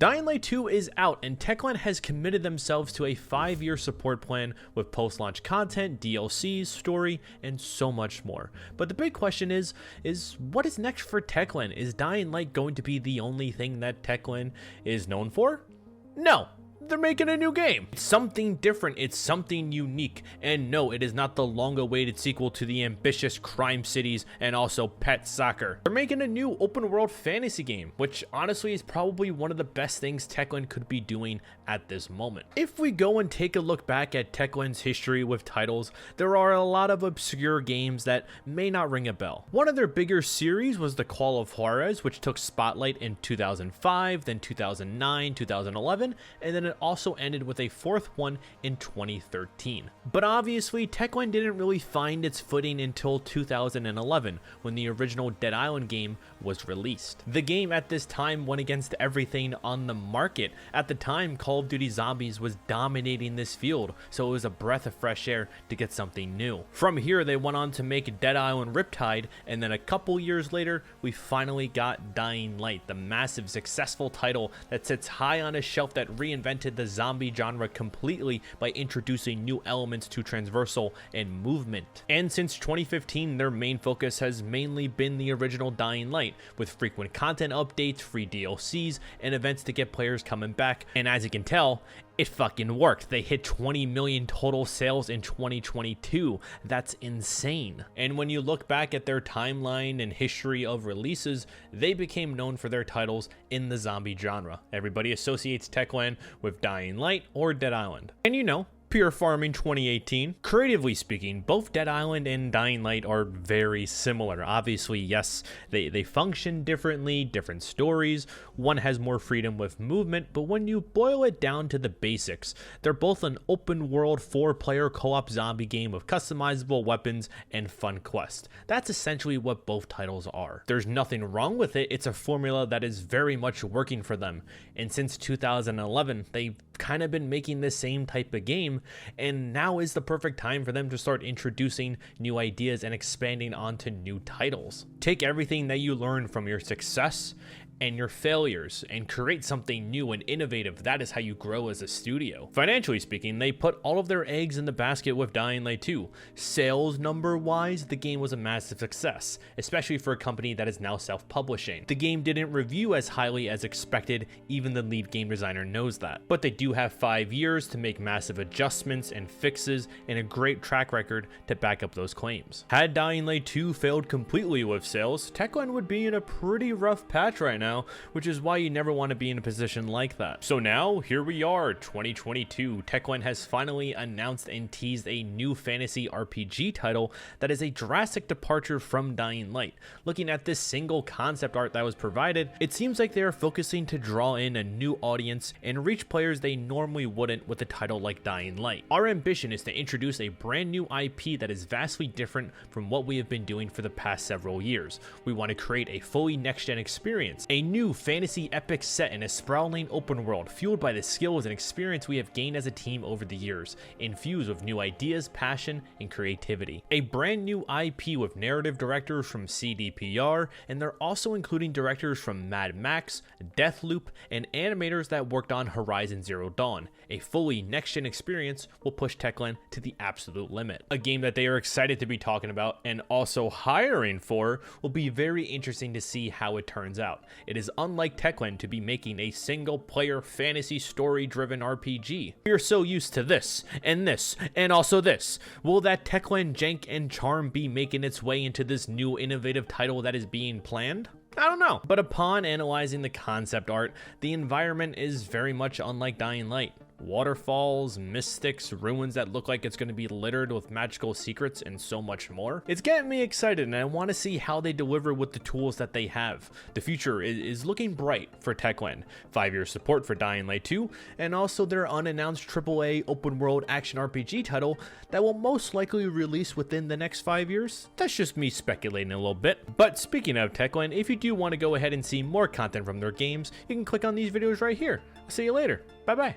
Dying Light 2 is out, and Techland has committed themselves to a 5-year support plan with post-launch content, DLCs, story, and so much more. But the big question is what is next for Techland? Is Dying Light going to be the only thing that Techland is known for? No. They're making a new game. It's something different, it's something unique, and no, it is not the long-awaited sequel to the ambitious Crime Cities and also Pet Soccer. They're making a new open-world fantasy game, which honestly is probably one of the best things Techland could be doing at this moment. If we go and take a look back at Techland's history with titles, there are a lot of obscure games that may not ring a bell. One of their bigger series was the Call of Juarez, which took spotlight in 2005, then 2009, 2011, and then it also ended with a fourth one in 2013. But obviously, Techland didn't really find its footing until 2011, when the original Dead Island game was released. The game at this time went against everything on the market. At the time, Call of Duty Zombies was dominating this field, so it was a breath of fresh air to get something new. From here, they went on to make Dead Island Riptide, and then a couple years later, we finally got Dying Light, the massive, successful title that sits high on a shelf that reinvented the zombie genre completely by introducing new elements to transversal and movement. And since 2015, their main focus has mainly been the original Dying Light, with frequent content updates, free DLCs, and events to get players coming back. And as you can tell, it fucking worked. They hit 20 million total sales in 2022. That's insane. And when you look back at their timeline and history of releases, they became known for their titles in the zombie genre. Everybody associates Techland with Dying Light or Dead Island. And you know, Pure Farming 2018. Creatively speaking, both Dead Island and Dying Light are very similar. Obviously, yes, they function differently, different stories. One has more freedom with movement, but when you boil it down to the basics, they're both an open world 4-player co-op zombie game with customizable weapons and fun quests. That's essentially what both titles are. There's nothing wrong with it. It's a formula that is very much working for them. And since 2011, they've kind of been making the same type of game, and now is the perfect time for them to start introducing new ideas and expanding onto new titles. Take everything that you learned from your success and your failures and create something new and innovative. That is how you grow as a studio. Financially speaking, they put all of their eggs in the basket with Dying Light 2. Sales number wise, the game was a massive success, especially for a company that is now self-publishing. The game didn't review as highly as expected, even the lead game designer knows that. But they do have 5 years to make massive adjustments and fixes and a great track record to back up those claims. Had Dying Light 2 failed completely with sales, Techland would be in a pretty rough patch right now, which is why you never want to be in a position like that. So now, here we are, 2022. Techland has finally announced and teased a new fantasy RPG title that is a drastic departure from Dying Light. Looking at this single concept art that was provided, it seems like they are focusing to draw in a new audience and reach players they normally wouldn't with a title like Dying Light. Our ambition is to introduce a brand new IP that is vastly different from what we have been doing for the past several years. We want to create a fully next-gen experience, a new fantasy epic set in a sprawling open world fueled by the skills and experience we have gained as a team over the years, infused with new ideas, passion, and creativity. A brand new IP with narrative directors from CDPR, and they're also including directors from Mad Max, Deathloop, and animators that worked on Horizon Zero Dawn. A fully next-gen experience will push Techland to the absolute limit. A game that they are excited to be talking about and also hiring for will be very interesting to see how it turns out. It is unlike Techland to be making a single-player fantasy story-driven RPG. We are so used to this, and also this. Will that Techland jank and charm be making its way into this new innovative title that is being planned? I don't know. But upon analyzing the concept art, the environment is very much unlike Dying Light. Waterfalls, mystics, ruins that look like it's going to be littered with magical secrets, and so much more. It's getting me excited, and I want to see how they deliver with the tools that they have. The future is looking bright for Techland. 5-year support for Dying Light 2, and also their unannounced AAA open world action RPG title that will most likely release within the next 5 years. That's just me speculating a little bit. But speaking of Techland, if you do want to go ahead and see more content from their games, you can click on these videos right here. I'll see you later. Bye bye.